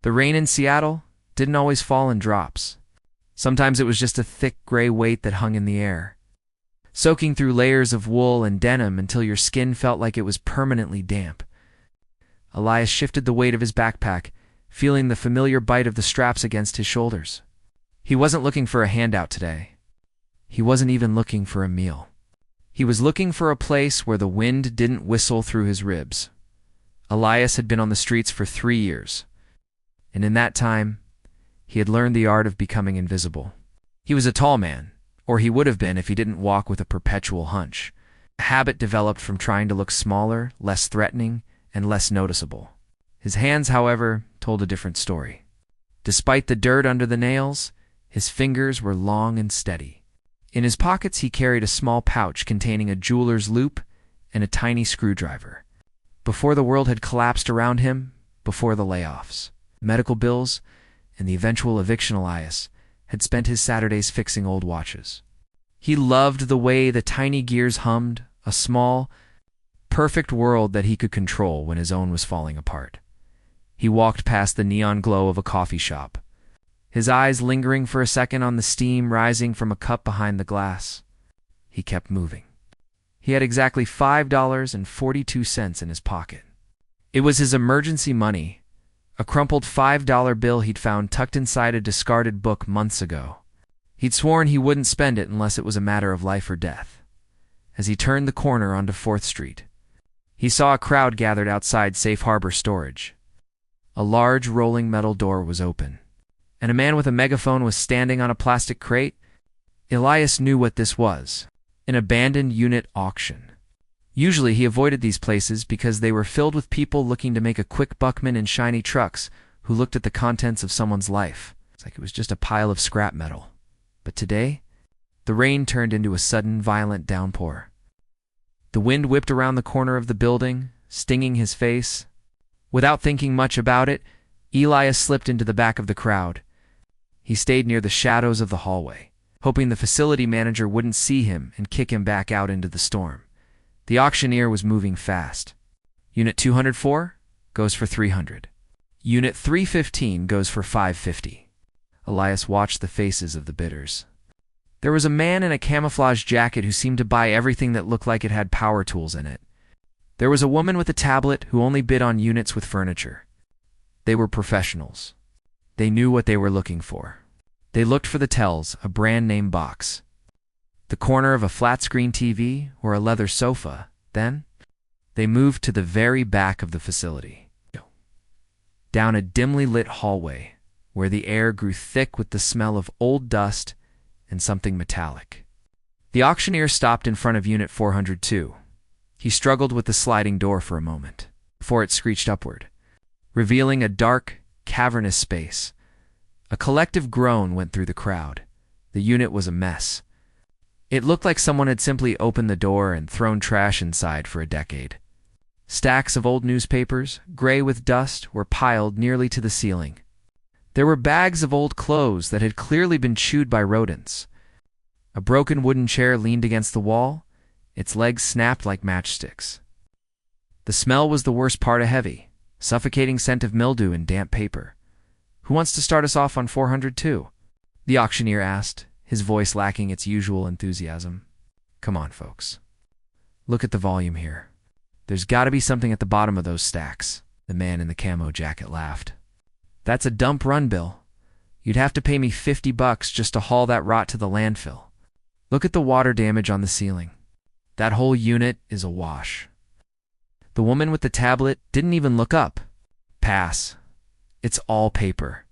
The rain in Seattle didn't always fall in drops. Sometimes it was just a thick gray weight that hung in the air, soaking through layers of wool and denim until your skin felt like it was permanently damp. Elias shifted the weight of his backpack, feeling the familiar bite of the straps against his shoulders. He wasn't looking for a handout today. He wasn't even looking for a meal. He was looking for a place where the wind didn't whistle through his ribs. Elias had been on the streets for 3 years, and in that time, he had learned the art of becoming invisible. He was a tall man, or he would have been if he didn't walk with a perpetual hunch, a habit developed from trying to look smaller, less threatening, and less noticeable. His hands, however, told a different story. Despite the dirt under the nails, his fingers were long and steady. In his pockets he carried a small pouch containing a jeweler's loop and a tiny screwdriver. Before the world had collapsed around him, before the layoffs, medical bills, and the eventual eviction, Elias had spent his Saturdays fixing old watches. He loved the way the tiny gears hummed, a small, perfect world that he could control when his own was falling apart. He walked past the neon glow of a coffee shop, his eyes lingering for a second on the steam rising from a cup behind the glass. He kept moving. He had exactly $5.42 in his pocket. It was his emergency money, a crumpled $5 bill he'd found tucked inside a discarded book months ago. He'd sworn he wouldn't spend it unless it was a matter of life or death. As he turned the corner onto 4th Street, he saw a crowd gathered outside Safe Harbor Storage. A large rolling metal door was open, and a man with a megaphone was standing on a plastic crate. Elias knew what this was: an abandoned unit auction. Usually he avoided these places because they were filled with people looking to make a quick buckman in shiny trucks who looked at the contents of someone's life. It's like it was just a pile of scrap metal. But today, the rain turned into a sudden, violent downpour. The wind whipped around the corner of the building, stinging his face. Without thinking much about it, Elias slipped into the back of the crowd. He stayed near the shadows of the hallway, hoping the facility manager wouldn't see him and kick him back out into the storm. The auctioneer was moving fast. Unit 204 goes for $300. Unit 315 goes for $550. Elias watched the faces of the bidders. There was a man in a camouflage jacket who seemed to buy everything that looked like it had power tools in it. There was a woman with a tablet who only bid on units with furniture. They were professionals. They knew what they were looking for. They looked for the tells, a brand-name box, the corner of a flat-screen TV, or a leather sofa. Then, they moved to the very back of the facility, down a dimly lit hallway where the air grew thick with the smell of old dust and something metallic. The auctioneer stopped in front of Unit 402. He struggled with the sliding door for a moment, before it screeched upward, revealing a dark, cavernous space. A collective groan went through the crowd. The unit was a mess. It looked like someone had simply opened the door and thrown trash inside for a decade. Stacks of old newspapers, gray with dust, were piled nearly to the ceiling. There were bags of old clothes that had clearly been chewed by rodents. A broken wooden chair leaned against the wall, its legs snapped like matchsticks. The smell was the worst part, a heavy, suffocating scent of mildew and damp paper. "Who wants to start us off on 402? The auctioneer asked, his voice lacking its usual enthusiasm. "Come on, folks. Look at the volume here. There's got to be something at the bottom of those stacks." The man in the camo jacket laughed. "That's a dump run bill. You'd have to pay me $50 just to haul that rot to the landfill. Look at the water damage on the ceiling. That whole unit is awash." The woman with the tablet didn't even look up. "Pass. It's all paper.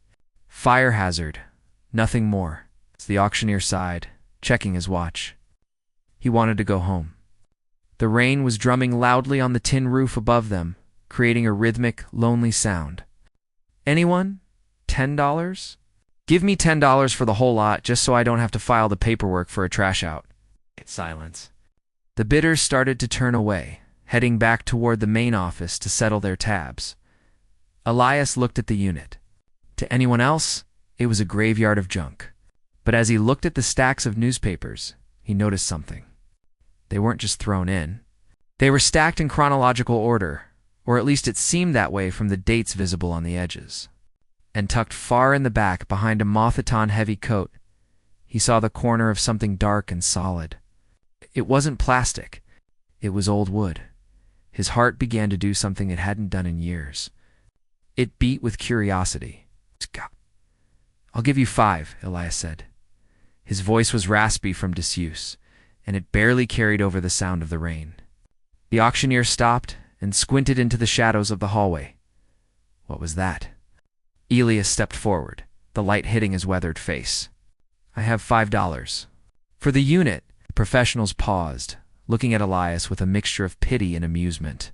Fire hazard. Nothing more." The auctioneer sighed, checking his watch. He wanted to go home. The rain was drumming loudly on the tin roof above them, creating a rhythmic, lonely sound. "Anyone? $10? Give me $10 for the whole lot, just so I don't have to file the paperwork for a trash out." Silence. The bidders started to turn away, heading back toward the main office to settle their tabs. Elias looked at the unit. To anyone else, it was a graveyard of junk. But as he looked at the stacks of newspapers, he noticed something. They weren't just thrown in. They were stacked in chronological order, or at least it seemed that way from the dates visible on the edges. and tucked far in the back behind a moth-eaten-heavy coat, he saw the corner of something dark and solid. It wasn't plastic. It was old wood. His heart began to do something it hadn't done in years. It beat with curiosity. "I'll give you 5, Elias said. His voice was raspy from disuse, and it barely carried over the sound of the rain. The auctioneer stopped and squinted into the shadows of the hallway. What was that? Elias stepped forward, the light hitting his weathered face. "I have $5. For the unit." The professionals paused, looking at Elias with a mixture of pity and amusement.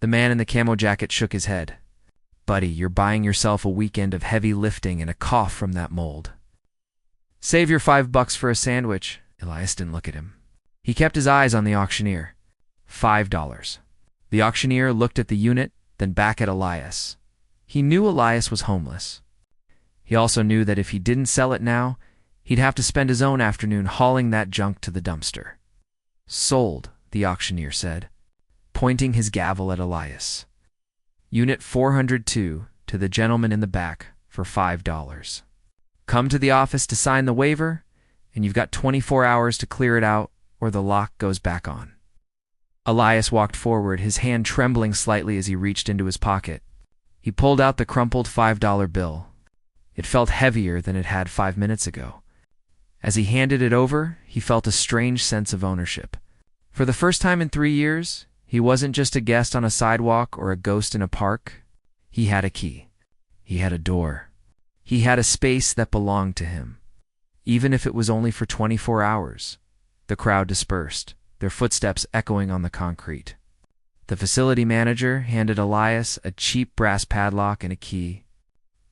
The man in the camo jacket shook his head. "Buddy, you're buying yourself a weekend of heavy lifting and a cough from that mold." "Save your $5 for a sandwich." Elias didn't look at him. He kept his eyes on the auctioneer. $5. The auctioneer looked at the unit, then back at Elias. He knew Elias was homeless. He also knew that if he didn't sell it now, he'd have to spend his own afternoon hauling that junk to the dumpster. "Sold," the auctioneer said, pointing his gavel at Elias. "Unit 402 to the gentleman in the back for $5. Come to the office to sign the waiver, and you've got 24 hours to clear it out or the lock goes back on." Elias walked forward, his hand trembling slightly as he reached into his pocket. He pulled out the crumpled $5 bill. It felt heavier than it had 5 minutes ago. As he handed it over, he felt a strange sense of ownership. For the first time in 3 years, he wasn't just a guest on a sidewalk or a ghost in a park. He had a key. He had a door. He had a space that belonged to him. Even if it was only for 24 hours. The crowd dispersed, their footsteps echoing on the concrete. The facility manager handed Elias a cheap brass padlock and a key.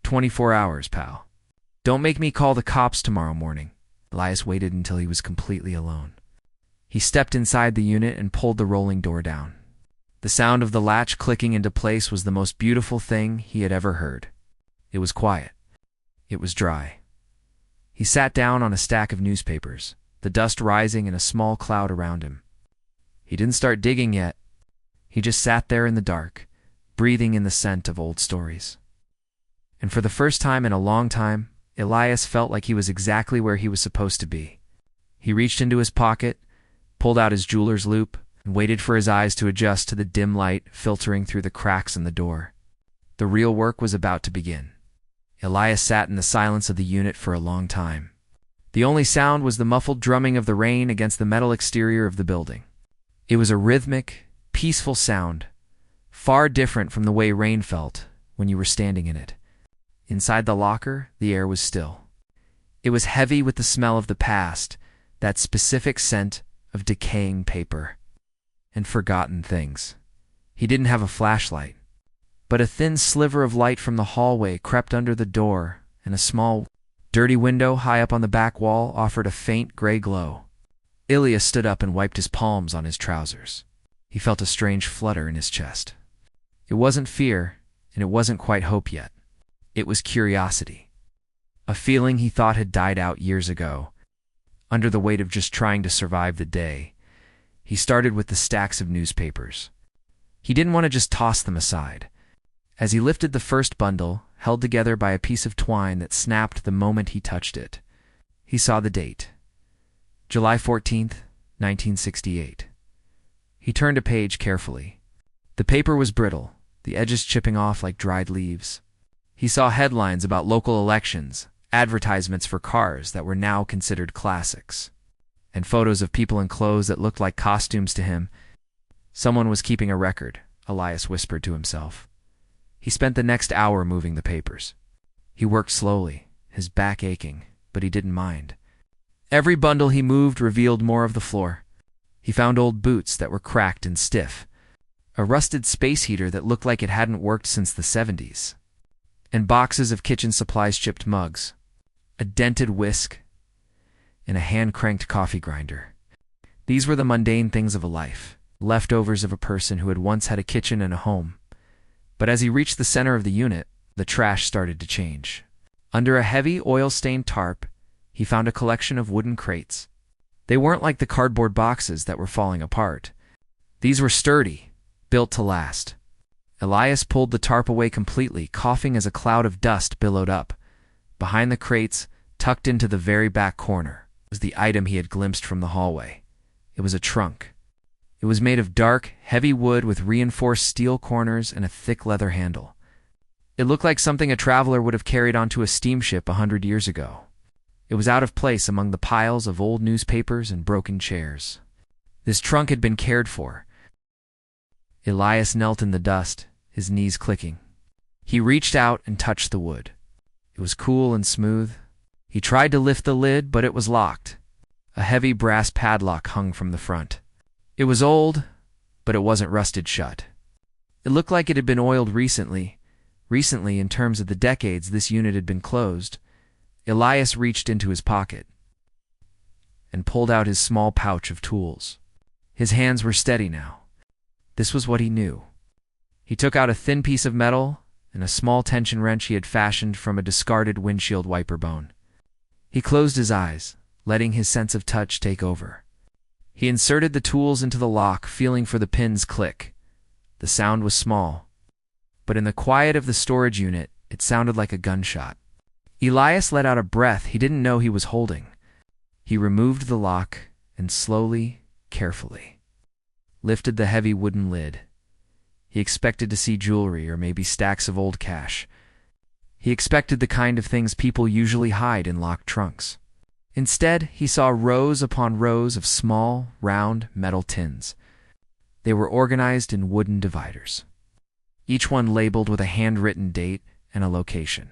24 hours, pal. Don't make me call the cops tomorrow morning." Elias waited until he was completely alone. He stepped inside the unit and pulled the rolling door down. The sound of the latch clicking into place was the most beautiful thing he had ever heard. It was quiet. It was dry. He sat down on a stack of newspapers, the dust rising in a small cloud around him. He didn't start digging yet. He just sat there in the dark, breathing in the scent of old stories. And for the first time in a long time, Elias felt like he was exactly where he was supposed to be. He reached into his pocket, pulled out his jeweler's loupe, and waited for his eyes to adjust to the dim light filtering through the cracks in the door. The real work was about to begin. Elias sat in the silence of the unit for a long time. The only sound was the muffled drumming of the rain against the metal exterior of the building. It was a rhythmic, peaceful sound, far different from the way rain felt when you were standing in it. Inside the locker, the air was still. It was heavy with the smell of the past, that specific scent of decaying paper and forgotten things. He didn't have a flashlight, but a thin sliver of light from the hallway crept under the door, and a small, dirty window high up on the back wall offered a faint gray glow. Elias stood up and wiped his palms on his trousers. He felt a strange flutter in his chest. It wasn't fear, and it wasn't quite hope yet. It was curiosity. A feeling he thought had died out years ago. Under the weight of just trying to survive the day, he started with the stacks of newspapers. He didn't want to just toss them aside. As he lifted the first bundle, held together by a piece of twine that snapped the moment he touched it, he saw the date. July 14th, 1968. He turned a page carefully. The paper was brittle, the edges chipping off like dried leaves. He saw headlines about local elections, advertisements for cars that were now considered classics, and photos of people in clothes that looked like costumes to him. Someone was keeping a record, Elias whispered to himself. He spent the next hour moving the papers. He worked slowly, his back aching, but he didn't mind. Every bundle he moved revealed more of the floor. He found old boots that were cracked and stiff, a rusted space heater that looked like it hadn't worked since the 70s, and boxes of kitchen supplies chipped mugs, a dented whisk, and a hand-cranked coffee grinder. These were the mundane things of a life, leftovers of a person who had once had a kitchen and a home. But as he reached the center of the unit, the trash started to change. Under a heavy, oil-stained tarp, he found a collection of wooden crates. They weren't like the cardboard boxes that were falling apart. These were sturdy, built to last. Elias pulled the tarp away completely, coughing as a cloud of dust billowed up. Behind the crates, tucked into the very back corner, was the item he had glimpsed from the hallway. It was a trunk. It was made of dark, heavy wood with reinforced steel corners and a thick leather handle. It looked like something a traveler would have carried onto a steamship 100 years ago. It was out of place among the piles of old newspapers and broken chairs. This trunk had been cared for. Elias knelt in the dust, his knees clicking. He reached out and touched the wood. It was cool and smooth. He tried to lift the lid, but it was locked. A heavy brass padlock hung from the front. It was old, but it wasn't rusted shut. It looked like it had been oiled recently. Recently, in terms of the decades this unit had been closed. Elias reached into his pocket and pulled out his small pouch of tools. His hands were steady now. This was what he knew. He took out a thin piece of metal and a small tension wrench he had fashioned from a discarded windshield wiper bone. He closed his eyes, letting his sense of touch take over. He inserted the tools into the lock, feeling for the pins click. The sound was small, but in the quiet of the storage unit, it sounded like a gunshot. Elias let out a breath he didn't know he was holding. He removed the lock and slowly, carefully, lifted the heavy wooden lid. He expected to see jewelry or maybe stacks of old cash. He expected the kind of things people usually hide in locked trunks. Instead, he saw rows upon rows of small, round metal tins. They were organized in wooden dividers, each one labeled with a handwritten date and a location.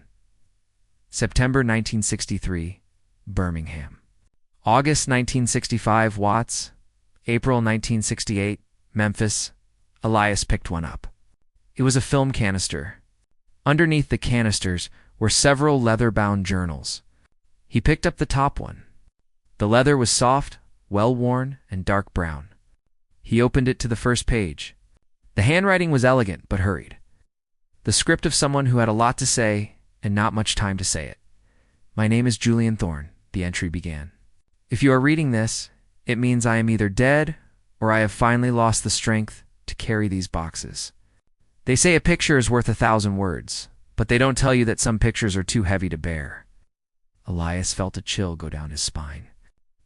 September 1963, Birmingham. August 1965, Watts. April 1968, Memphis. Elias picked one up. It was a film canister. Underneath the canisters were several leather-bound journals. He picked up the top one. The leather was soft, well-worn, and dark brown. He opened it to the first page. The handwriting was elegant but hurried. The script of someone who had a lot to say and not much time to say it. "My name is Julian Thorne," the entry began. "If you are reading this, it means I am either dead or I have finally lost the strength to carry these boxes. They say a picture is worth 1,000 words, but they don't tell you that some pictures are too heavy to bear." Elias felt a chill go down his spine.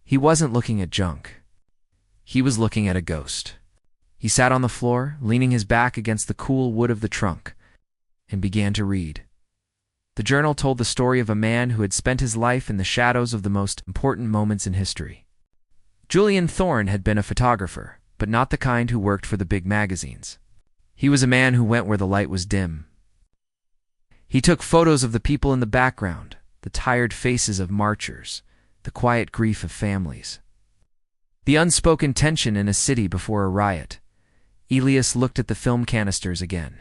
He wasn't looking at junk. He was looking at a ghost. He sat on the floor, leaning his back against the cool wood of the trunk, and began to read. The journal told the story of a man who had spent his life in the shadows of the most important moments in history. Julian Thorne had been a photographer, but not the kind who worked for the big magazines. He was a man who went where the light was dim. He took photos of the people in the background, the tired faces of marchers, the quiet grief of families, the unspoken tension in a city before a riot. Elias looked at the film canisters again.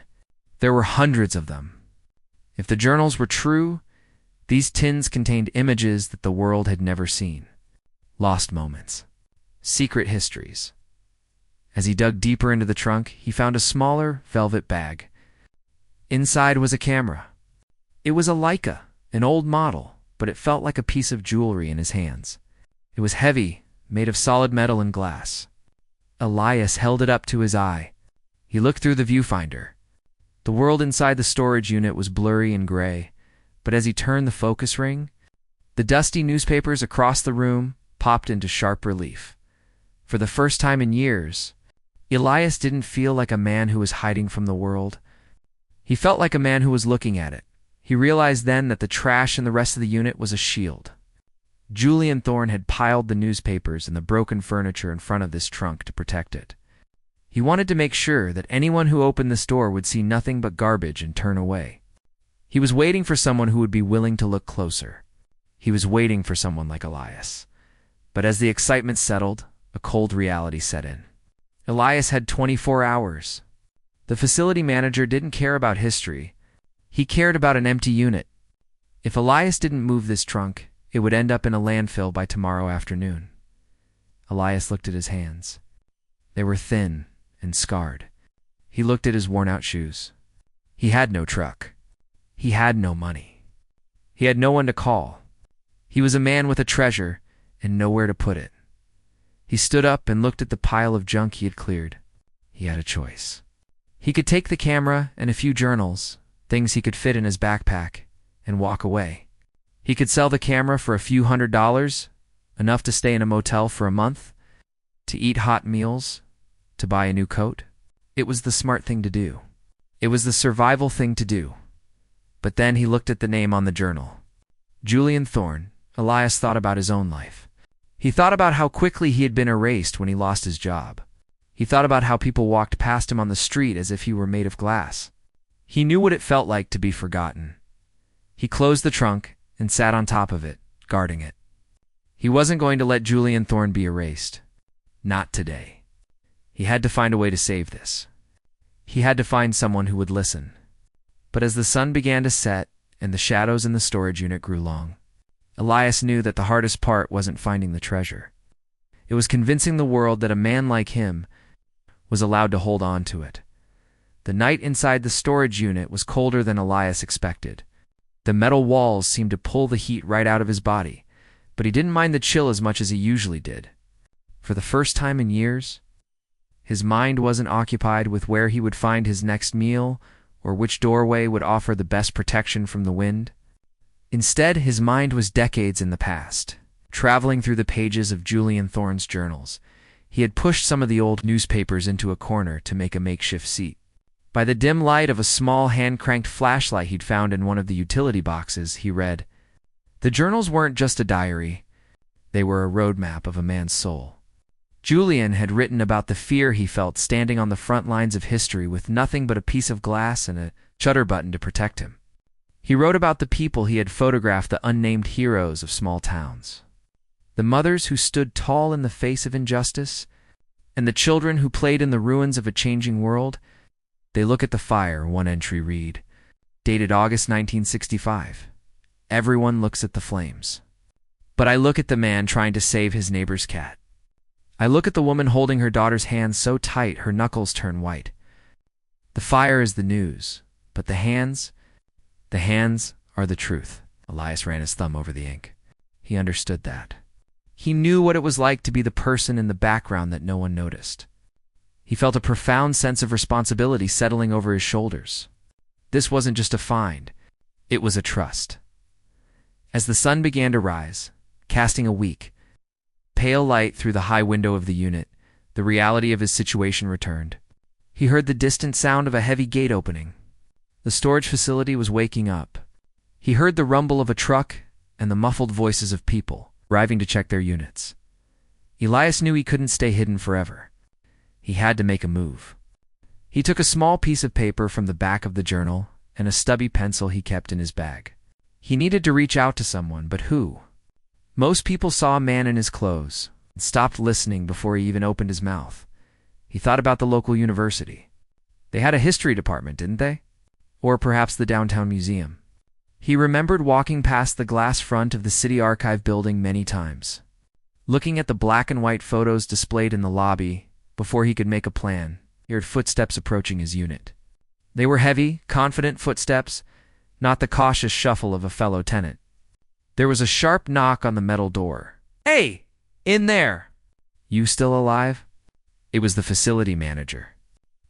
There were hundreds of them. If the journals were true, these tins contained images that the world had never seen. Lost moments. Secret histories. As he dug deeper into the trunk, he found a smaller velvet bag. Inside was a camera. It was a Leica, an old model, but it felt like a piece of jewelry in his hands. It was heavy, made of solid metal and glass. Elias held it up to his eye. He looked through the viewfinder. The world inside the storage unit was blurry and gray, but as he turned the focus ring, the dusty newspapers across the room popped into sharp relief. For the first time in years, Elias didn't feel like a man who was hiding from the world. He felt like a man who was looking at it. He realized then that the trash in the rest of the unit was a shield. Julian Thorne had piled the newspapers and the broken furniture in front of this trunk to protect it. He wanted to make sure that anyone who opened this door would see nothing but garbage and turn away. He was waiting for someone who would be willing to look closer. He was waiting for someone like Elias. But as the excitement settled, a cold reality set in. Elias had 24 hours. The facility manager didn't care about history. He cared about an empty unit. If Elias didn't move this trunk, it would end up in a landfill by tomorrow afternoon. Elias looked at his hands. They were thin and scarred. He looked at his worn-out shoes. He had no truck. He had no money. He had no one to call. He was a man with a treasure and nowhere to put it. He stood up and looked at the pile of junk he had cleared. He had a choice. He could take the camera and a few journals, things he could fit in his backpack, and walk away. He could sell the camera for a few $100s, enough to stay in a motel for a month, to eat hot meals, to buy a new coat. It was the smart thing to do. It was the survival thing to do. But then he looked at the name on the journal. Julian Thorne. Elias thought about his own life. He thought about how quickly he had been erased when he lost his job. He thought about how people walked past him on the street as if he were made of glass. He knew what it felt like to be forgotten. He closed the trunk and sat on top of it, guarding it. He wasn't going to let Julian Thorne be erased. Not today. He had to find a way to save this. He had to find someone who would listen. But as the sun began to set and the shadows in the storage unit grew long, Elias knew that the hardest part wasn't finding the treasure. It was convincing the world that a man like him was allowed to hold on to it. The night inside the storage unit was colder than Elias expected. The metal walls seemed to pull the heat right out of his body, but he didn't mind the chill as much as he usually did. For the first time in years, his mind wasn't occupied with where he would find his next meal or which doorway would offer the best protection from the wind. Instead, his mind was decades in the past, traveling through the pages of Julian Thorne's journals. He had pushed some of the old newspapers into a corner to make a makeshift seat. By the dim light of a small hand-cranked flashlight he'd found in one of the utility boxes, he read. The journals weren't just a diary. They were a roadmap of a man's soul. Julian had written about the fear he felt standing on the front lines of history with nothing but a piece of glass and a shutter button to protect him. He wrote about the people he had photographed, the unnamed heroes of small towns. The mothers who stood tall in the face of injustice, and the children who played in the ruins of a changing world. They look at the fire, one entry read, dated August 1965. Everyone looks at the flames. But I look at the man trying to save his neighbor's cat. I look at the woman holding her daughter's hand so tight her knuckles turn white. The fire is the news, but the hands are the truth. Elias ran his thumb over the ink. He understood that. He knew what it was like to be the person in the background that no one noticed. He felt a profound sense of responsibility settling over his shoulders. This wasn't just a find, it was a trust. As the sun began to rise, casting a weak, pale light through the high window of the unit, the reality of his situation returned. He heard the distant sound of a heavy gate opening. The storage facility was waking up. He heard the rumble of a truck and the muffled voices of people arriving to check their units. Elias knew he couldn't stay hidden forever. He had to make a move. He took a small piece of paper from the back of the journal and a stubby pencil he kept in his bag. He needed to reach out to someone, but who? Most people saw a man in his clothes and stopped listening before he even opened his mouth. He thought about the local university. They had a history department, didn't they? Or perhaps the downtown museum. He remembered walking past the glass front of the city archive building many times, looking at the black and white photos displayed in the lobby. Before he could make a plan, he heard footsteps approaching his unit. They were heavy, confident footsteps, not the cautious shuffle of a fellow tenant. There was a sharp knock on the metal door. "Hey! In there! You still alive?" It was the facility manager.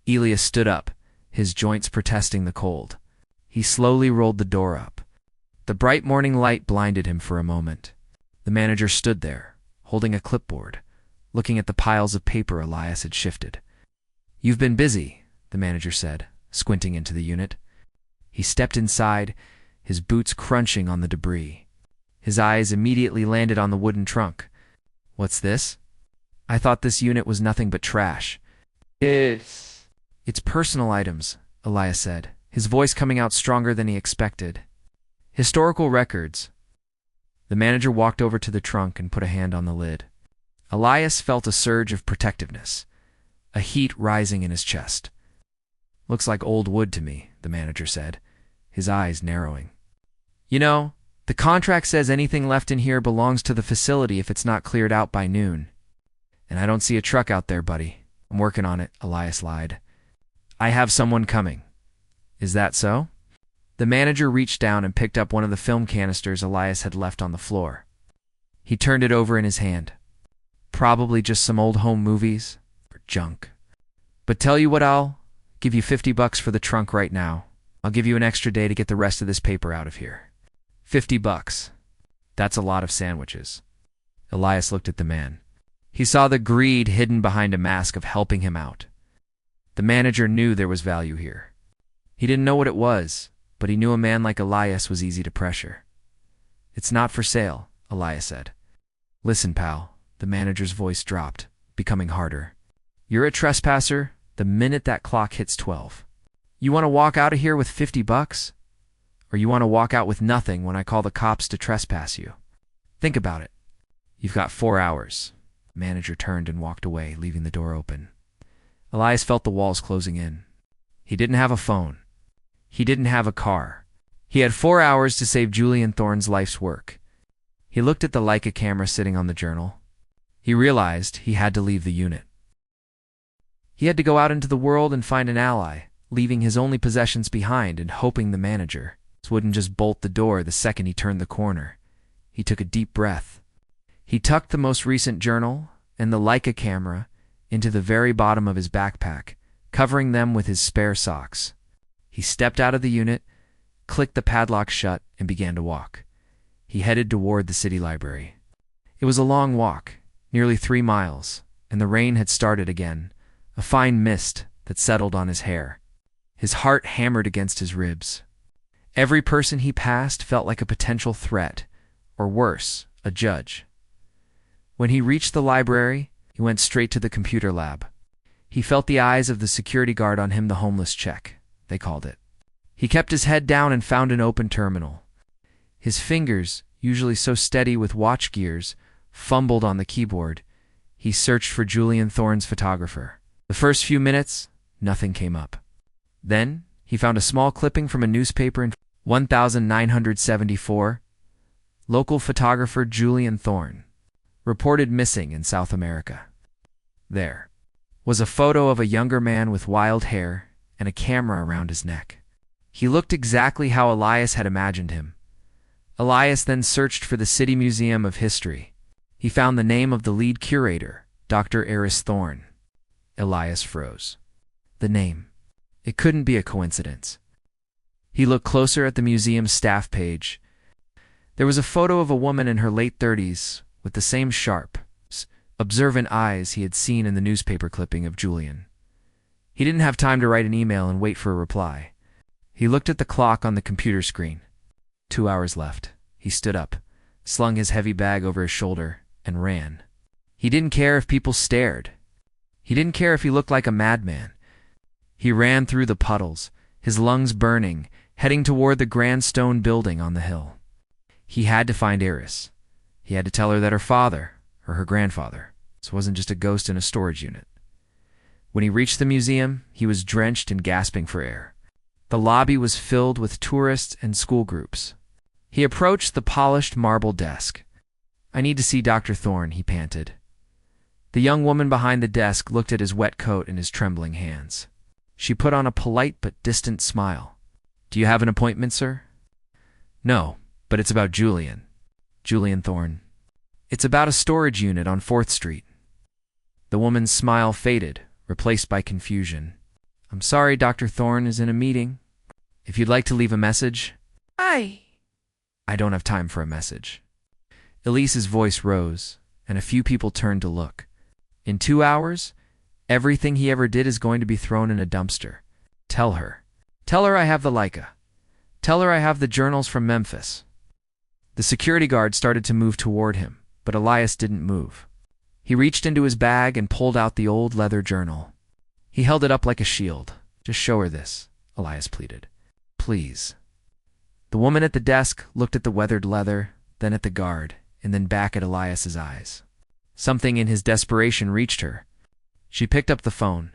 Elias stood up, his joints protesting the cold. He slowly rolled the door up. The bright morning light blinded him for a moment. The manager stood there, holding a clipboard, looking at the piles of paper Elias had shifted. "You've been busy," the manager said, squinting into the unit. He stepped inside, his boots crunching on the debris. His eyes immediately landed on the wooden trunk. "What's this?" "I thought this unit was nothing but trash." It's personal items," Elias said, his voice coming out stronger than he expected. "Historical records." The manager walked over to the trunk and put a hand on the lid. Elias felt a surge of protectiveness, a heat rising in his chest. "Looks like old wood to me," the manager said, his eyes narrowing. "You know, the contract says anything left in here belongs to the facility if it's not cleared out by noon. And I don't see a truck out there, buddy." "I'm working on it," Elias lied. "I have someone coming." "Is that so?" The manager reached down and picked up one of the film canisters Elias had left on the floor. He turned it over in his hand. "Probably just some old home movies or junk. But tell you what, I'll Give you $50 for the trunk right now. I'll give you an extra day to get the rest of this paper out of here. $50. That's a lot of sandwiches. Elias looked at the man. He saw the greed hidden behind a mask of helping him out. The manager knew there was value here. He didn't know what it was, but he knew a man like Elias was easy to pressure. It's not for sale, Elias said. Listen, pal, the manager's voice dropped, becoming harder. You're a trespasser the minute that clock hits 12. You want to walk out of here with $50? Or you want to walk out with nothing when I call the cops to trespass you? Think about it. You've got 4 hours. The manager turned and walked away, leaving the door open. Elias felt the walls closing in. He didn't have a phone. He didn't have a car. He had 4 hours to save Julian Thorne's life's work. He looked at the Leica camera sitting on the journal. He realized he had to leave the unit. He had to go out into the world and find an ally, leaving his only possessions behind and hoping the manager wouldn't just bolt the door the second he turned the corner. He took a deep breath. He tucked the most recent journal and the Leica camera into the very bottom of his backpack, covering them with his spare socks. He stepped out of the unit, clicked the padlock shut, and began to walk. He headed toward the city library. It was a long walk, nearly 3 miles, and the rain had started again, a fine mist that settled on his hair. His heart hammered against his ribs. Every person he passed felt like a potential threat, or worse, a judge. When he reached the library, he went straight to the computer lab. He felt the eyes of the security guard on him, the homeless check, they called it. He kept his head down and found an open terminal. His fingers, usually so steady with watch gears, fumbled on the keyboard. He searched for Julian Thorne's photographer. The first few minutes, nothing came up. Then, he found a small clipping from a newspaper in 1974. Local photographer Julian Thorne, reported missing in South America. There was a photo of a younger man with wild hair and a camera around his neck. He looked exactly how Elias had imagined him. Elias then searched for the City Museum of History. He found the name of the lead curator, Dr. Eris Thorne. Elias froze. The name. It couldn't be a coincidence. He looked closer at the museum's staff page. There was a photo of a woman in her late 30s with the same sharp, observant eyes he had seen in the newspaper clipping of Julian. He didn't have time to write an email and wait for a reply. He looked at the clock on the computer screen. 2 hours left. He stood up, slung his heavy bag over his shoulder, and ran. He didn't care if people stared. He didn't care if he looked like a madman. He ran through the puddles, his lungs burning, heading toward the grand stone building on the hill. He had to find Eris. He had to tell her that her father, or her grandfather, wasn't just a ghost in a storage unit. When he reached the museum, he was drenched and gasping for air. The lobby was filled with tourists and school groups. He approached the polished marble desk. "I need to see Dr. Thorne," he panted. The young woman behind the desk looked at his wet coat and his trembling hands. She put on a polite but distant smile. "Do you have an appointment, sir?" "No, but it's about Julian. Julian Thorne. It's about a storage unit on 4th Street. The woman's smile faded, replaced by confusion. "I'm sorry, Dr. Thorne is in a meeting. If you'd like to leave a message..." "I don't have time for a message." Elise's voice rose, and a few people turned to look. In 2 hours, everything he ever did is going to be thrown in a dumpster. Tell her. Tell her I have the Leica. Tell her I have the journals from Memphis. The security guard started to move toward him, but Elias didn't move. He reached into his bag and pulled out the old leather journal. He held it up like a shield. "Just show her this," Elias pleaded. "Please." The woman at the desk looked at the weathered leather, then at the guard, and then back at Elias's eyes. Something in his desperation reached her. She picked up the phone.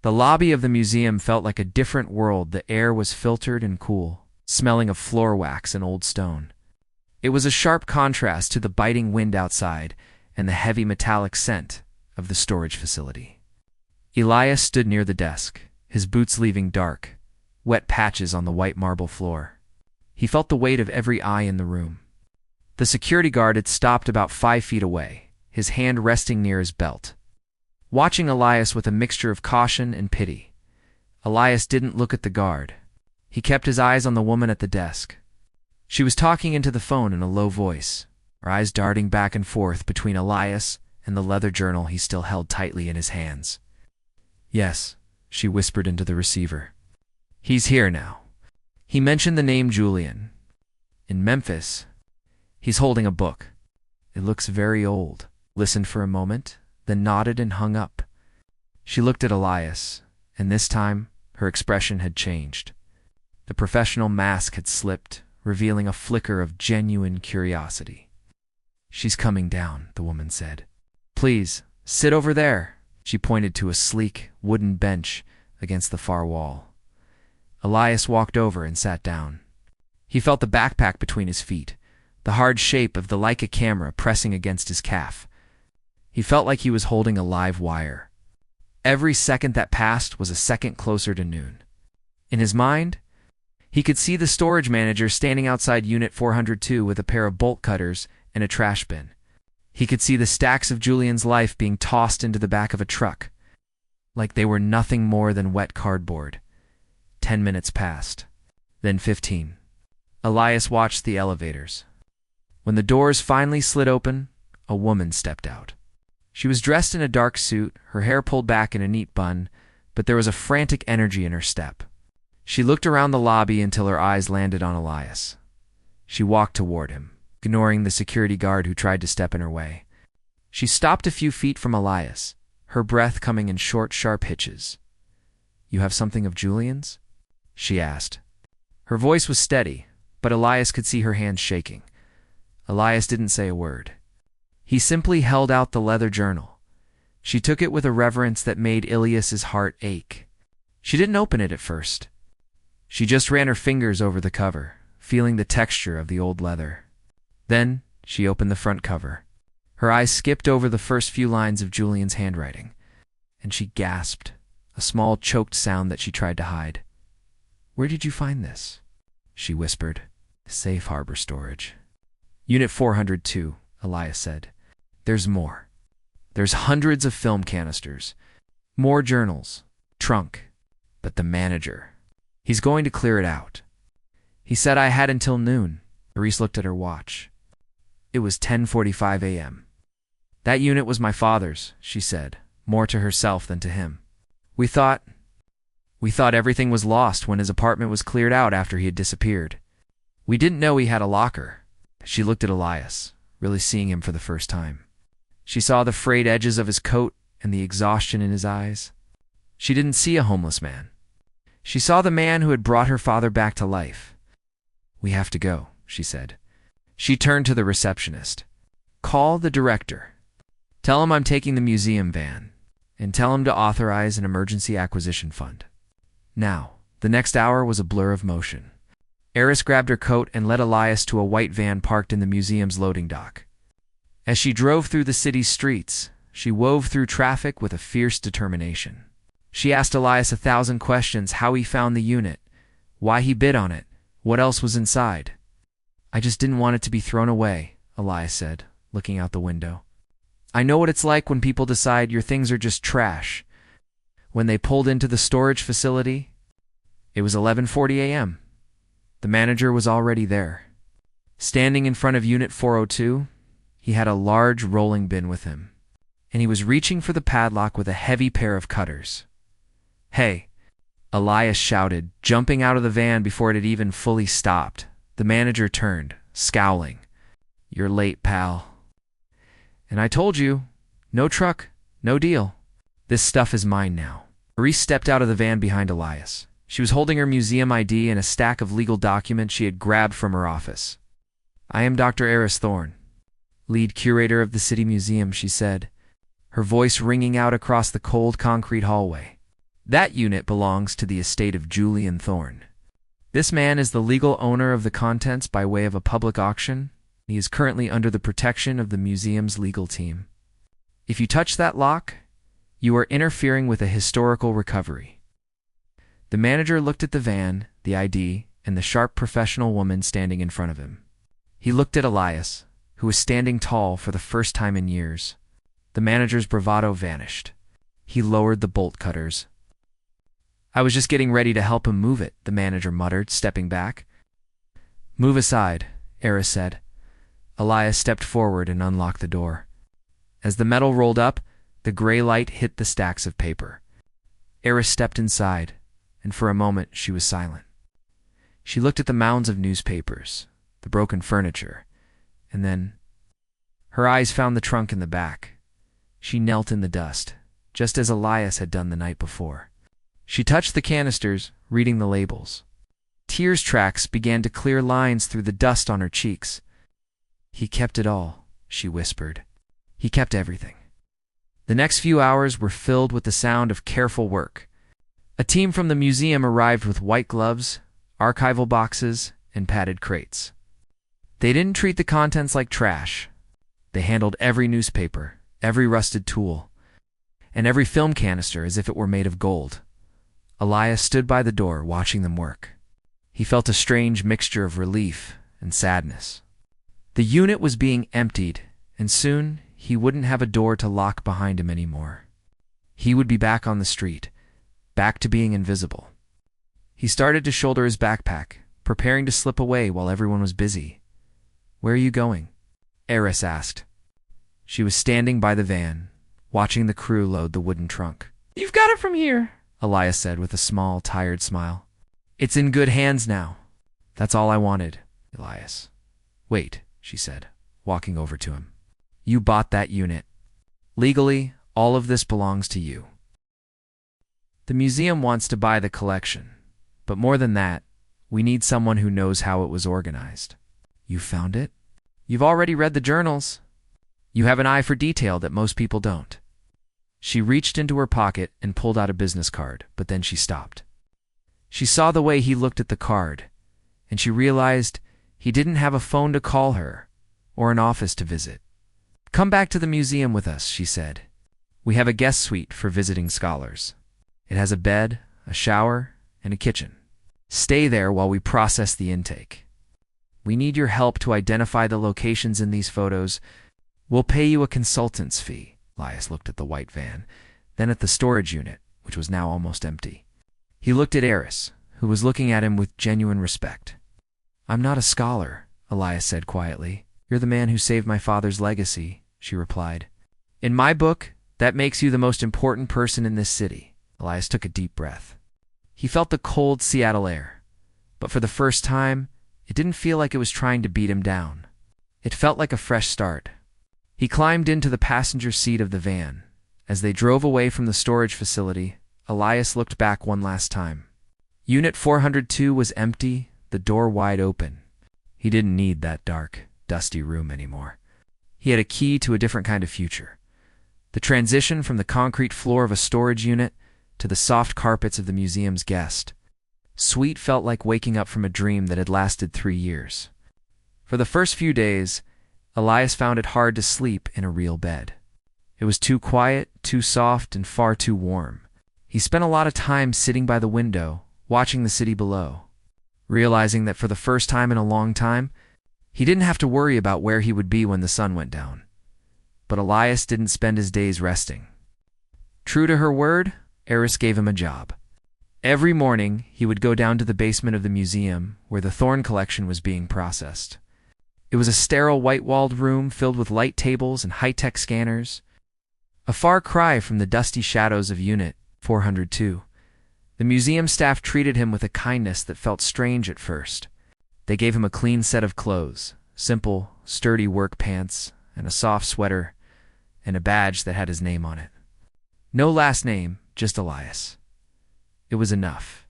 The lobby of the museum felt like a different world. The air was filtered and cool, smelling of floor wax and old stone. It was a sharp contrast to the biting wind outside and the heavy metallic scent of the storage facility. Elias stood near the desk, his boots leaving dark, wet patches on the white marble floor. He felt the weight of every eye in the room. The security guard had stopped about 5 feet away, his hand resting near his belt, watching Elias with a mixture of caution and pity. Elias didn't look at the guard. He kept his eyes on the woman at the desk. She was talking into the phone in a low voice, her eyes darting back and forth between Elias and the leather journal he still held tightly in his hands. "Yes," she whispered into the receiver. "He's here now." He mentioned the name Julian. "In Memphis. He's holding a book. It looks very old." Listened for a moment, then nodded and hung up. She looked at Elias, and this time her expression had changed. The professional mask had slipped, revealing a flicker of genuine curiosity. "She's coming down," the woman said. "Please, sit over there." She pointed to a sleek, wooden bench against the far wall. Elias walked over and sat down. He felt the backpack between his feet, the hard shape of the Leica camera pressing against his calf. He felt like he was holding a live wire. Every second that passed was a second closer to noon. In his mind, he could see the storage manager standing outside Unit 402 with a pair of bolt cutters and a trash bin. He could see the stacks of Julian's life being tossed into the back of a truck, like they were nothing more than wet cardboard. 10 minutes passed, then 15. Elias watched the elevators. When the doors finally slid open, a woman stepped out. She was dressed in a dark suit, her hair pulled back in a neat bun, but there was a frantic energy in her step. She looked around the lobby until her eyes landed on Elias. She walked toward him, ignoring the security guard who tried to step in her way. She stopped a few feet from Elias, her breath coming in short, sharp hitches. "You have something of Julian's?" she asked. Her voice was steady, but Elias could see her hands shaking. Elias didn't say a word. He simply held out the leather journal. She took it with a reverence that made Elias's heart ache. She didn't open it at first. She just ran her fingers over the cover, feeling the texture of the old leather. Then she opened the front cover. Her eyes skipped over the first few lines of Julian's handwriting, and she gasped, a small choked sound that she tried to hide. "Where did you find this?" she whispered. "Safe harbor storage." "Unit 402, Elias said. "There's more. There's hundreds of film canisters, more journals, trunk, but the manager, he's going to clear it out. He said I had until noon." Reese looked at her watch. It was 10:45 a.m. "That unit was my father's," she said, more to herself than to him. We thought everything was lost when his apartment was cleared out after he had disappeared. We didn't know he had a locker." She looked at Elias, really seeing him for the first time. She saw the frayed edges of his coat and the exhaustion in his eyes. She didn't see a homeless man. She saw the man who had brought her father back to life. "We have to go," she said. She turned to the receptionist. "Call the director. Tell him I'm taking the museum van, and tell him to authorize an emergency acquisition fund." Now, the next hour was a blur of motion. Eris grabbed her coat and led Elias to a white van parked in the museum's loading dock. As she drove through the city's streets, she wove through traffic with a fierce determination. She asked Elias 1,000 questions: how he found the unit, why he bid on it, what else was inside. "I just didn't want it to be thrown away," Elias said, looking out the window. "I know what it's like when people decide your things are just trash." When they pulled into the storage facility, it was 11:40 a.m. The manager was already there. Standing in front of Unit 402, he had a large rolling bin with him, and he was reaching for the padlock with a heavy pair of cutters. "Hey!" Elias shouted, jumping out of the van before it had even fully stopped. The manager turned, scowling. "You're late, pal." "And I told you, no truck, no deal. This stuff is mine now." Reese stepped out of the van behind Elias. She was holding her museum ID and a stack of legal documents she had grabbed from her office. "I am Dr. Eris Thorne, lead curator of the City Museum," she said, her voice ringing out across the cold concrete hallway. "That unit belongs to the estate of Julian Thorne. This man is the legal owner of the contents by way of a public auction. He is currently under the protection of the museum's legal team. If you touch that lock, you are interfering with a historical recovery." The manager looked at the van, the ID, and the sharp professional woman standing in front of him. He looked at Elias, who was standing tall for the first time in years. The manager's bravado vanished. He lowered the bolt cutters. I was just getting ready to help him move it, the manager muttered, stepping back. Move aside, Eris said. Elias stepped forward and unlocked the door. As the metal rolled up, the gray light hit the stacks of paper. Eris stepped inside, and for a moment she was silent. She looked at the mounds of newspapers, the broken furniture, and then her eyes found the trunk in the back. She knelt in the dust, just as Elias had done the night before. She touched the canisters, reading the labels. Tears tracks began to clear lines through the dust on her cheeks. He kept it all, she whispered. He kept everything. The next few hours were filled with the sound of careful work. A team from the museum arrived with white gloves, archival boxes, and padded crates. They didn't treat the contents like trash. They handled every newspaper, every rusted tool, and every film canister as if it were made of gold. Elias stood by the door watching them work. He felt a strange mixture of relief and sadness. The unit was being emptied, and soon he wouldn't have a door to lock behind him anymore. He would be back on the street, back to being invisible. He started to shoulder his backpack, preparing to slip away while everyone was busy. Where are you going? Eris asked. She was standing by the van, watching the crew load the wooden trunk. You've got it from here, Elias said with a small, tired smile. It's in good hands now. That's all I wanted, Elias. Wait, she said, walking over to him. You bought that unit. Legally, all of this belongs to you. The museum wants to buy the collection, but more than that, we need someone who knows how it was organized. You found it? You've already read the journals. You have an eye for detail that most people don't. She reached into her pocket and pulled out a business card, but then she stopped. She saw the way he looked at the card, and she realized he didn't have a phone to call her or an office to visit. Come back to the museum with us, she said. We have a guest suite for visiting scholars. It has a bed, a shower, and a kitchen. Stay there while we process the intake. We need your help to identify the locations in these photos. We'll pay you a consultant's fee. Elias looked at the white van, then at the storage unit, which was now almost empty. He looked at Eris, who was looking at him with genuine respect. I'm not a scholar, Elias said quietly. You're the man who saved my father's legacy, she replied. In my book, that makes you the most important person in this city. Elias took a deep breath. He felt the cold Seattle air, but for the first time, it didn't feel like it was trying to beat him down. It felt like a fresh start. He climbed into the passenger seat of the van. As they drove away from the storage facility, Elias looked back one last time. Unit 402 was empty, the door wide open. He didn't need that dark, dusty room anymore. He had a key to a different kind of future. The transition from the concrete floor of a storage unit to the soft carpets of the museum's guest suite felt like waking up from a dream that had lasted 3 years. For the first few days, Elias found it hard to sleep in a real bed. It was too quiet, too soft, and far too warm. He spent a lot of time sitting by the window, watching the city below, realizing that for the first time in a long time, he didn't have to worry about where he would be when the sun went down. But Elias didn't spend his days resting. True to her word, Eris gave him a job. Every morning, he would go down to the basement of the museum where the Thorn collection was being processed. It was a sterile white-walled room filled with light tables and high-tech scanners. A far cry from the dusty shadows of Unit 402. The museum staff treated him with a kindness that felt strange at first. They gave him a clean set of clothes, simple, sturdy work pants, and a soft sweater, and a badge that had his name on it. No last name, just Elias. It was enough.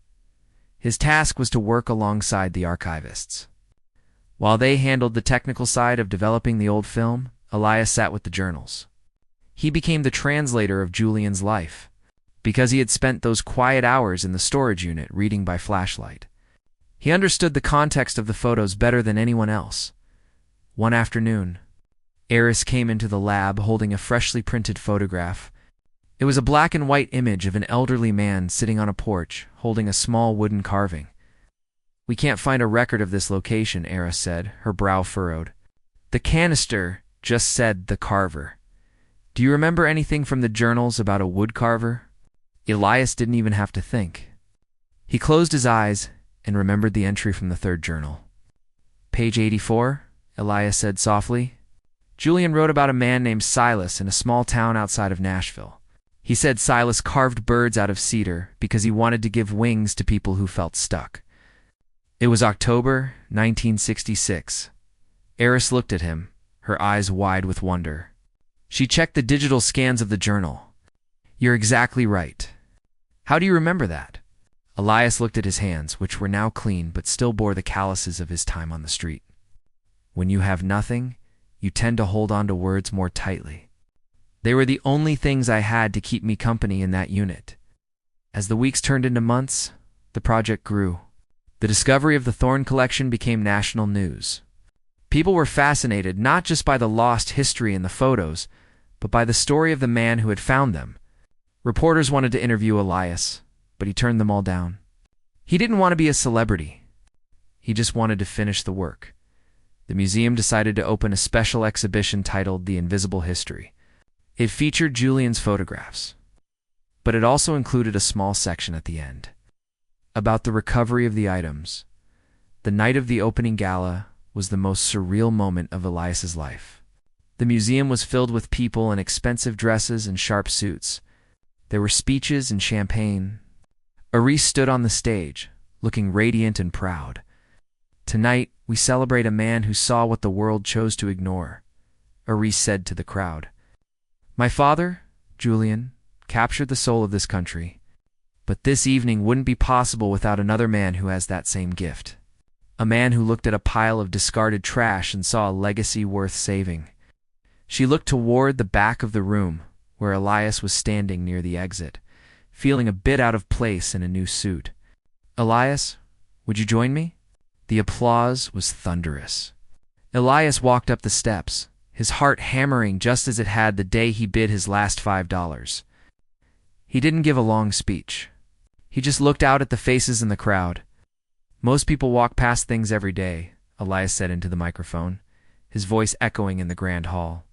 His task was to work alongside the archivists. While they handled the technical side of developing the old film, Elias sat with the journals. He became the translator of Julian's life, because he had spent those quiet hours in the storage unit reading by flashlight. He understood the context of the photos better than anyone else. One afternoon, Eris came into the lab holding a freshly printed photograph. It was a black and white image of an elderly man sitting on a porch, holding a small wooden carving. We can't find a record of this location, Eris said, her brow furrowed. The canister just said the carver. Do you remember anything from the journals about a wood carver? Elias didn't even have to think. He closed his eyes and remembered the entry from the third journal. Page 84, Elias said softly. Julian wrote about a man named Silas in a small town outside of Nashville. He said Silas carved birds out of cedar because he wanted to give wings to people who felt stuck. It was October 1966. Eris looked at him, her eyes wide with wonder. She checked the digital scans of the journal. You're exactly right. How do you remember that? Elias looked at his hands, which were now clean but still bore the calluses of his time on the street. When you have nothing, you tend to hold on to words more tightly. They were the only things I had to keep me company in that unit. As the weeks turned into months, the project grew. The discovery of the Thorn collection became national news. People were fascinated not just by the lost history in the photos, but by the story of the man who had found them. Reporters wanted to interview Elias, but he turned them all down. He didn't want to be a celebrity. He just wanted to finish the work. The museum decided to open a special exhibition titled The Invisible History. It featured Julian's photographs, but it also included a small section at the end about the recovery of the items. The night of the opening gala was the most surreal moment of Elias's life. The museum was filled with people in expensive dresses and sharp suits. There were speeches and champagne. Eris stood on the stage, looking radiant and proud. Tonight, we celebrate a man who saw what the world chose to ignore, Eris said to the crowd. My father, Julian, captured the soul of this country, but this evening wouldn't be possible without another man who has that same gift. A man who looked at a pile of discarded trash and saw a legacy worth saving. She looked toward the back of the room, where Elias was standing near the exit, feeling a bit out of place in a new suit. Elias, would you join me? The applause was thunderous. Elias walked up the steps, his heart hammering just as it had the day he bid his last $5. He didn't give a long speech. He just looked out at the faces in the crowd. Most people walk past things every day, Elias said into the microphone, his voice echoing in the grand hall.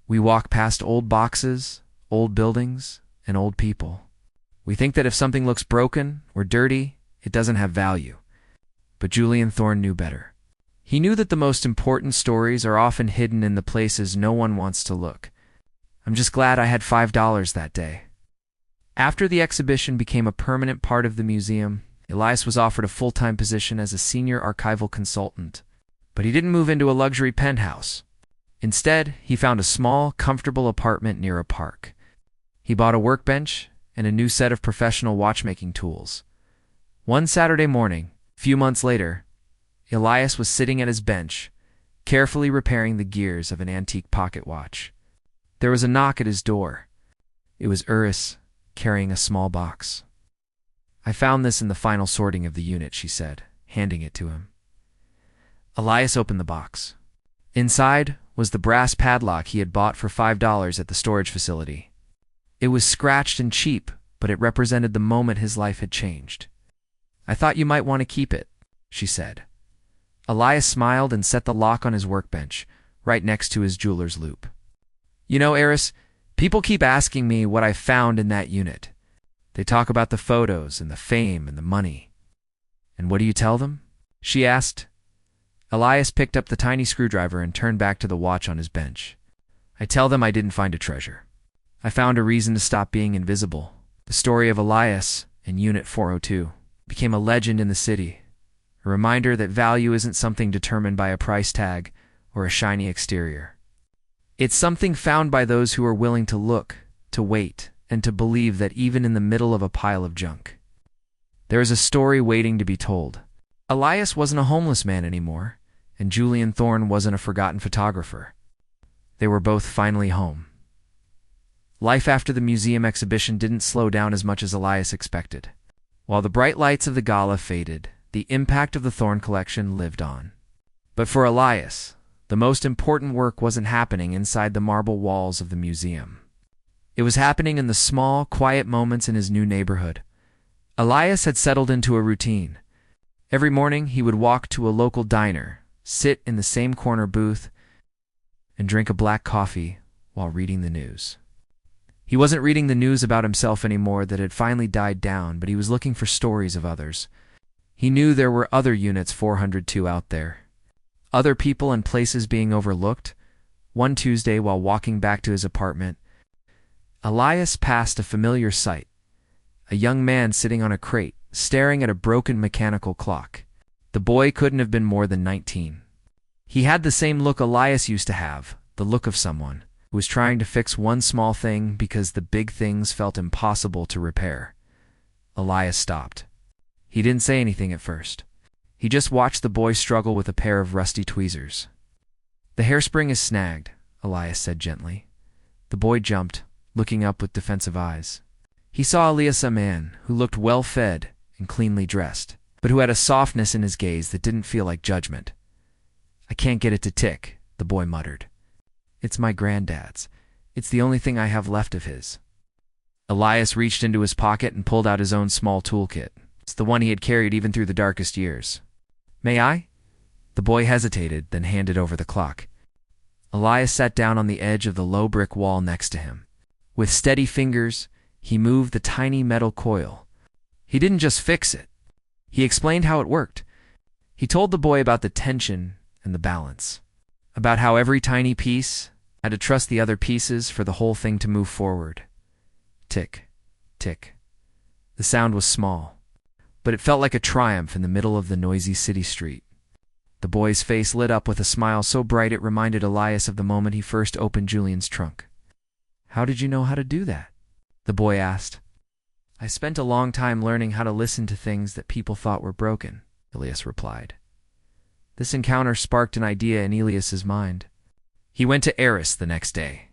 We walk past old boxes, old buildings, and old people. We think that if something looks broken or dirty, it doesn't have value. But Julian Thorn knew better. He knew that the most important stories are often hidden in the places no one wants to look. I'm just glad I had $5 that day. After the exhibition became a permanent part of the museum, Elias was offered a full-time position as a senior archival consultant. But he didn't move into a luxury penthouse. Instead, he found a small, comfortable apartment near a park. He bought a workbench and a new set of professional watchmaking tools. One Saturday morning, a few months later, Elias was sitting at his bench, carefully repairing the gears of an antique pocket watch. There was a knock at his door. It was Eris, carrying a small box. I found this in the final sorting of the unit, she said, handing it to him. Elias opened the box. Inside was the brass padlock he had bought for $5 at the storage facility. It was scratched and cheap, but it represented the moment his life had changed. I thought you might want to keep it, she said. Elias smiled and set the lock on his workbench, right next to his jeweler's loop. You know, Eris, people keep asking me what I found in that unit. They talk about the photos and the fame and the money. And what do you tell them? She asked. Elias picked up the tiny screwdriver and turned back to the watch on his bench. I tell them I didn't find a treasure. I found a reason to stop being invisible. The story of Elias and Unit 402 became a legend in the city, a reminder that value isn't something determined by a price tag or a shiny exterior. It's something found by those who are willing to look, to wait, and to believe that even in the middle of a pile of junk, there is a story waiting to be told. Elias wasn't a homeless man anymore, and Julian Thorn wasn't a forgotten photographer. They were both finally home. Life after the museum exhibition didn't slow down as much as Elias expected. While the bright lights of the gala faded, the impact of the Thorn collection lived on. But for Elias, the most important work wasn't happening inside the marble walls of the museum. It was happening in the small, quiet moments in his new neighborhood. Elias had settled into a routine. Every morning he would walk to a local diner, sit in the same corner booth, and drink a black coffee while reading the news. He wasn't reading the news about himself anymore that had finally died down, but he was looking for stories of others. He knew there were other Units 402 out there. Other people and places being overlooked. One Tuesday, while walking back to his apartment, Elias passed a familiar sight. A young man sitting on a crate, staring at a broken mechanical clock. The boy couldn't have been more than 19. He had the same look Elias used to have, the look of someone who was trying to fix one small thing because the big things felt impossible to repair. Elias stopped. He didn't say anything at first. He just watched the boy struggle with a pair of rusty tweezers. "The hairspring is snagged," Elias said gently. The boy jumped, looking up with defensive eyes. He saw Elias, a man who looked well-fed and cleanly dressed, but who had a softness in his gaze that didn't feel like judgment. "I can't get it to tick," the boy muttered. "It's my granddad's. It's the only thing I have left of his." Elias reached into his pocket and pulled out his own small toolkit. It's the one he had carried even through the darkest years. "May I?" The boy hesitated, then handed over the clock. Elias sat down on the edge of the low brick wall next to him. With steady fingers, he moved the tiny metal coil. He didn't just fix it. He explained how it worked. He told the boy about the tension and the balance, about how every tiny piece had to trust the other pieces for the whole thing to move forward. Tick, tick. The sound was small, but it felt like a triumph in the middle of the noisy city street. The boy's face lit up with a smile so bright it reminded Elias of the moment he first opened Julian's trunk. "How did you know how to do that?" the boy asked. "I spent a long time learning how to listen to things that people thought were broken," Elias replied. This encounter sparked an idea in Elias's mind. He went to Eris the next day.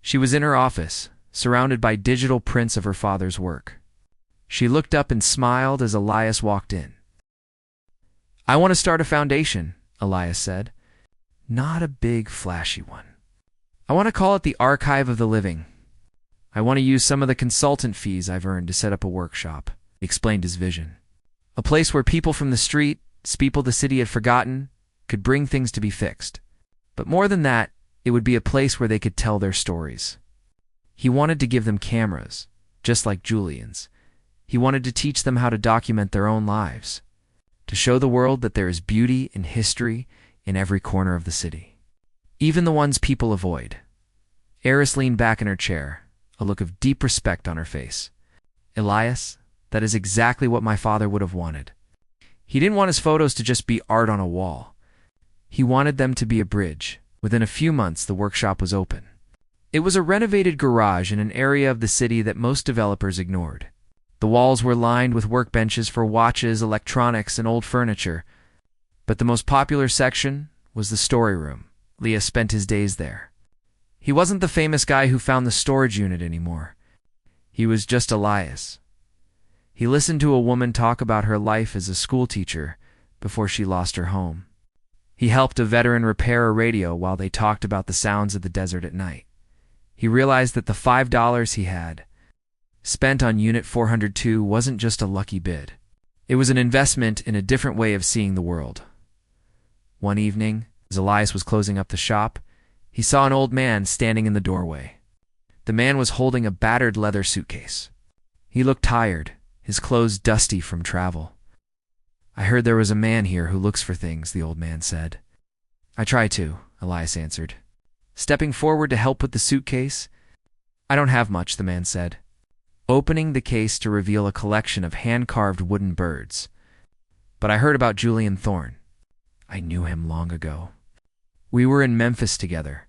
She was in her office, surrounded by digital prints of her father's work. She looked up and smiled as Elias walked in. "I want to start a foundation," Elias said. "Not a big, flashy one. I want to call it the Archive of the Living. I want to use some of the consultant fees I've earned to set up a workshop," he explained his vision. "A place where people from the street, people the city had forgotten, could bring things to be fixed. But more than that, it would be a place where they could tell their stories." He wanted to give them cameras, just like Julian's. He wanted to teach them how to document their own lives, to show the world that there is beauty and history in every corner of the city, even the ones people avoid. Eris leaned back in her chair, a look of deep respect on her face. "Elias, that is exactly what my father would have wanted. He didn't want his photos to just be art on a wall. He wanted them to be a bridge." Within a few months, the workshop was open. It was a renovated garage in an area of the city that most developers ignored. The walls were lined with workbenches for watches, electronics, and old furniture. But the most popular section was the story room. Elias spent his days there. He wasn't the famous guy who found the storage unit anymore. He was just Elias. He listened to a woman talk about her life as a schoolteacher before she lost her home. He helped a veteran repair a radio while they talked about the sounds of the desert at night. He realized that the $5 he had spent on Unit 402 wasn't just a lucky bid. It was an investment in a different way of seeing the world. One evening, as Elias was closing up the shop, he saw an old man standing in the doorway. The man was holding a battered leather suitcase. He looked tired, his clothes dusty from travel. "I heard there was a man here who looks for things," the old man said. "I try to," Elias answered, stepping forward to help with the suitcase. "I don't have much," the man said, opening the case to reveal a collection of hand-carved wooden birds. "But I heard about Julian Thorne. I knew him long ago. We were in Memphis together.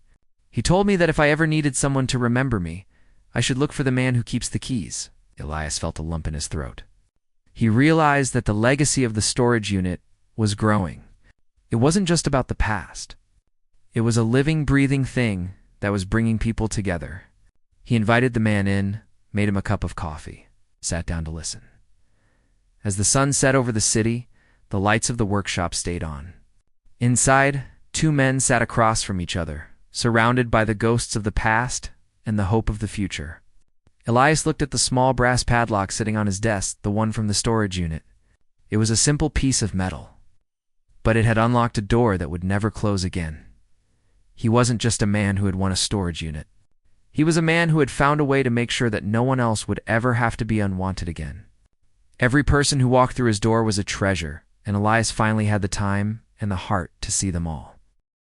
He told me that if I ever needed someone to remember me, I should look for the man who keeps the keys." Elias felt a lump in his throat. He realized that the legacy of the storage unit was growing. It wasn't just about the past. It was a living, breathing thing that was bringing people together. He invited the man in, made him a cup of coffee, sat down to listen. As the sun set over the city, the lights of the workshop stayed on. Inside, two men sat across from each other, surrounded by the ghosts of the past and the hope of the future. Elias looked at the small brass padlock sitting on his desk, the one from the storage unit. It was a simple piece of metal, but it had unlocked a door that would never close again. He wasn't just a man who had won a storage unit. He was a man who had found a way to make sure that no one else would ever have to be unwanted again. Every person who walked through his door was a treasure, and Elias finally had the time and the heart to see them all.